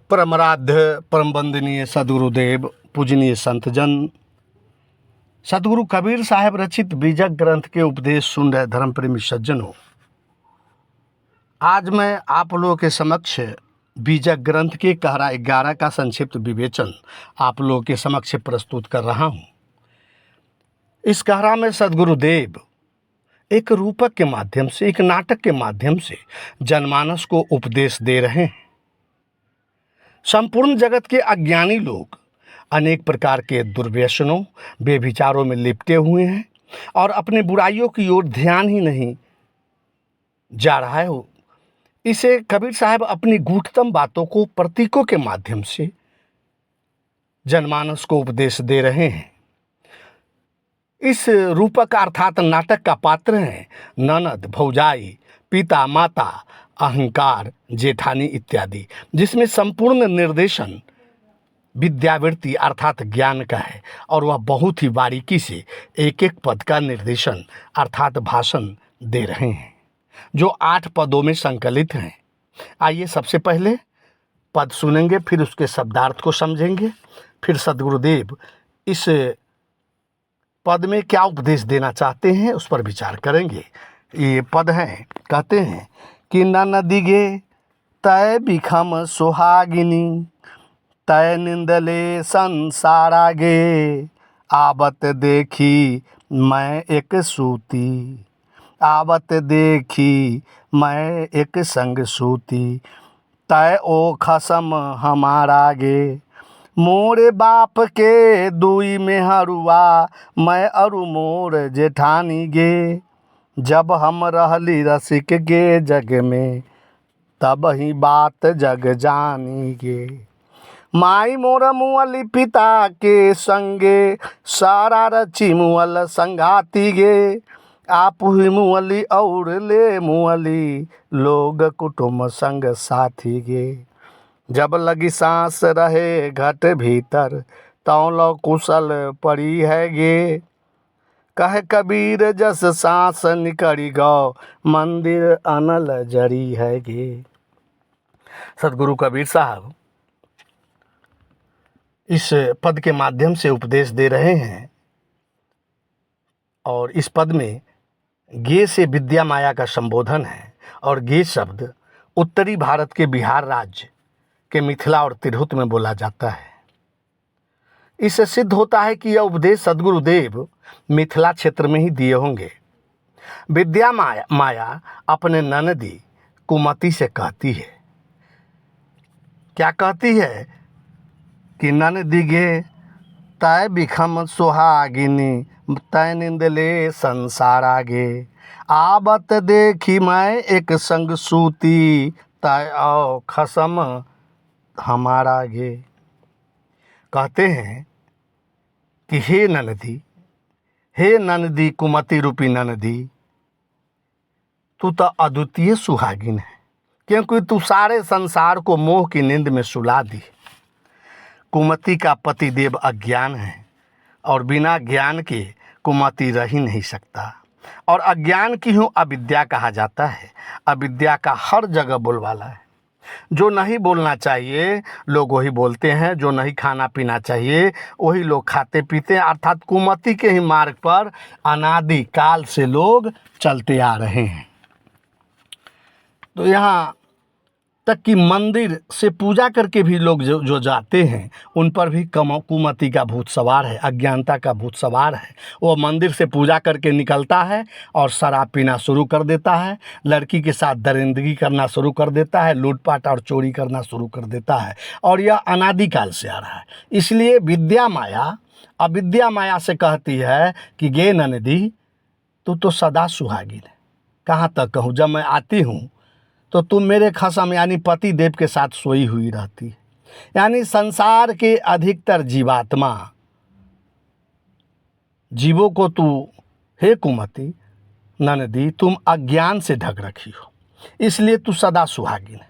परमराध्य परम वंदनीय सदगुरुदेव पूजनीय संतजन सदगुरु कबीर साहब रचित बीजक ग्रंथ के उपदेश सुन रहे धर्म प्रेमी सज्जनों, आज मैं आप लोगों के समक्ष बीजक ग्रंथ के कहरा 11 का संक्षिप्त विवेचन आप लोगों के समक्ष प्रस्तुत कर रहा हूँ। इस कहरा में सदगुरुदेव एक रूपक के माध्यम से, एक नाटक के माध्यम से जनमानस को उपदेश दे रहे हैं। संपूर्ण जगत के अज्ञानी लोग अनेक प्रकार के दुर्व्यसनों, बेविचारों में लिपटे हुए हैं और अपने बुराइयों की ओर ध्यान ही नहीं जा रहा है। इसे कबीर साहब अपनी गूढ़तम बातों को प्रतीकों के माध्यम से जनमानस को उपदेश दे रहे हैं। इस रूपक अर्थात नाटक का पात्र है ननद, भौजाई, पिता, माता, अहंकार, जेठानी इत्यादि, जिसमें संपूर्ण निर्देशन विद्यावृत्ति अर्थात ज्ञान का है और वह बहुत ही बारीकी से एक एक पद का निर्देशन अर्थात भाषण दे रहे हैं, जो 8 पदों में संकलित हैं। आइए सबसे पहले पद सुनेंगे, फिर उसके शब्दार्थ को समझेंगे, फिर सदगुरुदेव इस पद में क्या उपदेश देना चाहते हैं उस पर विचार करेंगे। ये पद हैं, कहते हैं कि नदी गे तय बिखम सुहागिनी, तय निंदले संसारा गे, आवत देखी मैं एक सूती, आवत देखी मैं एक संग सूती, तय ओ खसम हमारा गे, मोरे बाप के दुई में हरुआ, मैं अरु मोर जेठानी गे, जब हम रहली रसिक गे जग में, तब ही बात जग जानी गे, माई मोर मुअली पिता के संगे, सारा रची मुअल संघाती गे, आप ही मुअली और ले मुअली, लोग कुटुंब संग साथी गे, जब लगी सांस रहे घट भीतर, तौ लो कुशल पड़ी है गे, कह कबीर जस सांस निकड़ी गौ, मंदिर अनल जड़ी है गे। सदगुरु कबीर साहब इस पद के माध्यम से उपदेश दे रहे हैं और इस पद में गे से विद्या माया का संबोधन है और गे शब्द उत्तरी भारत के बिहार राज्य के मिथिला और तिरहुत में बोला जाता है। इससे सिद्ध होता है कि यह उपदेश सदगुरुदेव मिथिला क्षेत्र में ही दिए होंगे। विद्या माया अपने ननदी कुमति से कहती है, क्या कहती है कि ननदी गे तय बिखम सुहागिनी, तय निंदले संसारा गे, आवत देखी मैं एक संग सूती, तय औ खसम हमारा गे। कहते हैं कि हे ननदी कुमति रूपी ननदी, तू तो अद्वितीय सुहागिन है, क्योंकि तू सारे संसार को मोह की नींद में सुला दी। कुमति का पतिदेव अज्ञान है और बिना ज्ञान के कुमति रह ही नहीं सकता, और अज्ञान की ही अविद्या कहा जाता है। अविद्या का हर जगह बोलबाला है। जो नहीं बोलना चाहिए लोग वही बोलते हैं, जो नहीं खाना पीना चाहिए वही लोग खाते पीते हैं, अर्थात कुमति के ही मार्ग पर अनादि काल से लोग चलते आ रहे हैं। तो यहाँ तक कि मंदिर से पूजा करके भी लोग जो जाते हैं उन पर भी कुमति का भूत सवार है, अज्ञानता का भूत सवार है। वो मंदिर से पूजा करके निकलता है और शराब पीना शुरू कर देता है, लड़की के साथ दरिंदगी करना शुरू कर देता है, लूटपाट और चोरी करना शुरू कर देता है, और यह अनादिकाल से आ रहा है। इसलिए विद्या माया अविद्या माया से कहती है कि गे ननदी, तू तो सदा सुहागिन है। कहाँ तक कहूँ, जब मैं आती हूँ तो तुम मेरे खसम यानी पति देव के साथ सोई हुई रहती है। यानी संसार के अधिकतर जीवों को तू हे कुमति ननदी तुम अज्ञान से ढक रखी हो, इसलिए तू सदा सुहागिन है।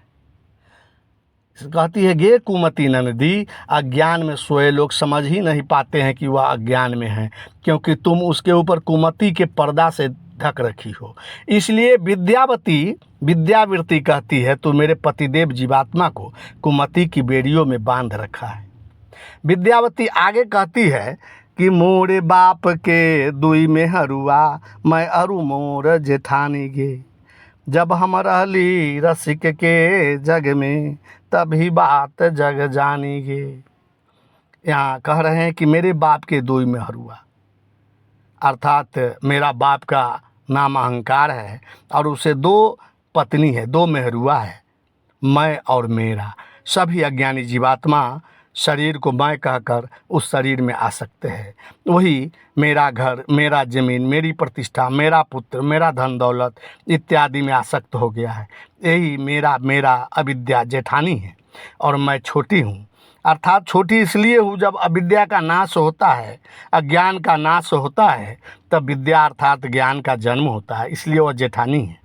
कहती है गे कुमति ननदी, अज्ञान में सोए लोग समझ ही नहीं पाते हैं कि वह अज्ञान में है, क्योंकि तुम उसके ऊपर कुमति के पर्दा से ढक रखी हो। इसलिए विद्यावृत्ति कहती है, तो मेरे पतिदेव जीवात्मा को कुमति की बेड़ियों में बांध रखा है। विद्यावती आगे कहती है कि मोरे बाप के दुई में हरुआ, मैं अरु मोर जेठानी गे। जब हम रहली रसिक के जग में, तभी बात जग जानी गे। यहाँ कह रहे हैं कि मेरे बाप के दुई में हरुआ, अर्थात मेरा बाप का नाम अहंकार है और उसे दो पत्नी है, दो मेहरुआ है, मैं और मेरा। सभी अज्ञानी जीवात्मा शरीर को मैं कहकर उस शरीर में आ सकते हैं। वही मेरा घर, मेरा ज़मीन, मेरी प्रतिष्ठा, मेरा पुत्र, मेरा धन दौलत इत्यादि में आसक्त हो गया है। यही मेरा अविद्या जेठानी है और मैं छोटी हूँ। अर्थात छोटी इसलिए हूँ, जब अविद्या का नाश होता है, अज्ञान का नाश होता है, तब विद्या अर्थात ज्ञान का जन्म होता है, इसलिए वह जेठानी है।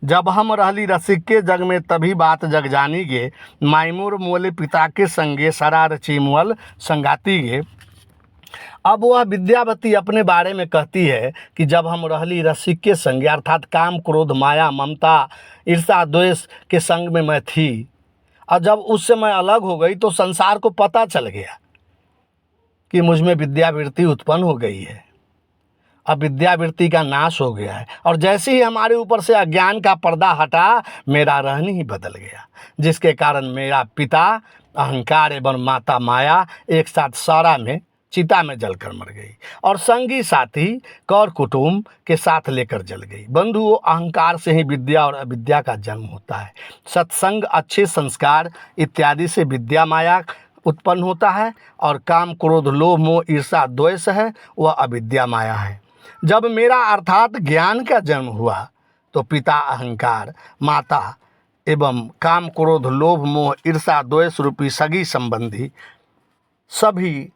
जब हम रहली रसिक के जग में, तभी बात जग जानी गे। मायमूर मोले पिता के संगे, सरा रची मुअल संगाती गे। अब वह विद्यावती अपने बारे में कहती है कि जब हम रहली रसिक के संगे, अर्थात काम, क्रोध, माया, ममता, ईर्षा, द्वेष के संग में मैं थी, और जब उससे मैं अलग हो गई तो संसार को पता चल गया कि मुझ में विद्यावृत्ति उत्पन्न हो गई है। अब विद्यावृत्ति का नाश हो गया है, और जैसे ही हमारे ऊपर से अज्ञान का पर्दा हटा, मेरा रहनी ही बदल गया, जिसके कारण मेरा पिता अहंकार एवं माता माया एक साथ सारा में चिता में जलकर मर गई, और संगी साथी कौर कुटुंब के साथ लेकर जल गई। बंधुओं, अहंकार से ही विद्या और अविद्या का जन्म होता है। सत्संग, अच्छे संस्कार इत्यादि से विद्या माया उत्पन्न होता है, और काम, क्रोध, लोभ, मोह, ईर्षा, द्वेष है, वह अविद्या माया है। जब मेरा अर्थात ज्ञान का जन्म हुआ, तो पिता अहंकार, माता एवं काम, क्रोध, लोभ, मोह, ईर्षा, द्वेष रूपी सगी संबंधी सभी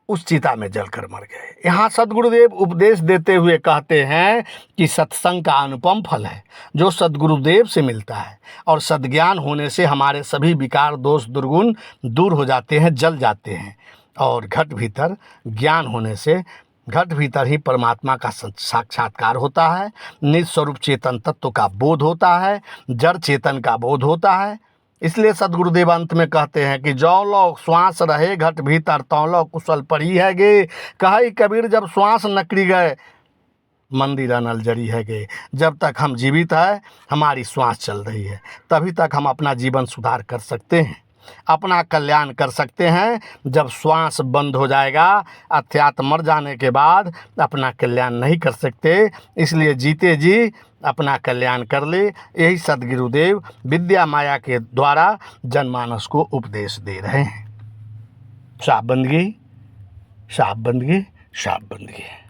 उस चिता में जलकर मर गए। यहाँ सद्गुरुदेव उपदेश देते हुए कहते हैं कि सत्संग का अनुपम फल है जो सद्गुरुदेव से मिलता है, और सद्ज्ञान होने से हमारे सभी विकार, दोष, दुर्गुण दूर हो जाते हैं, जल जाते हैं, और घट भीतर ज्ञान होने से घट भीतर ही परमात्मा का साक्षात्कार होता है। निज स्वरूप चेतन तत्व का बोध होता है, जड़ चेतन का बोध होता है। इसलिए सद्गुरुदेव अंत में कहते हैं कि जौ लो श्वास रहे घट भीतर, तौ लो कुशल पड़ी है गे। कहे कबीर जब श्वास नकरी गए, मंदिर अनल जड़ी है गे। जब तक हम जीवित है, हमारी श्वास चल रही है, तभी तक हम अपना जीवन सुधार कर सकते हैं, अपना कल्याण कर सकते हैं। जब श्वास बंद हो जाएगा, अर्थात मर जाने के बाद अपना कल्याण नहीं कर सकते। इसलिए जीते जी अपना कल्याण कर ले। यही सद्गुरुदेव विद्या माया के द्वारा जनमानस को उपदेश दे रहे हैं। साफ बंदगी, साफ बंदगी, साफ बंदगी।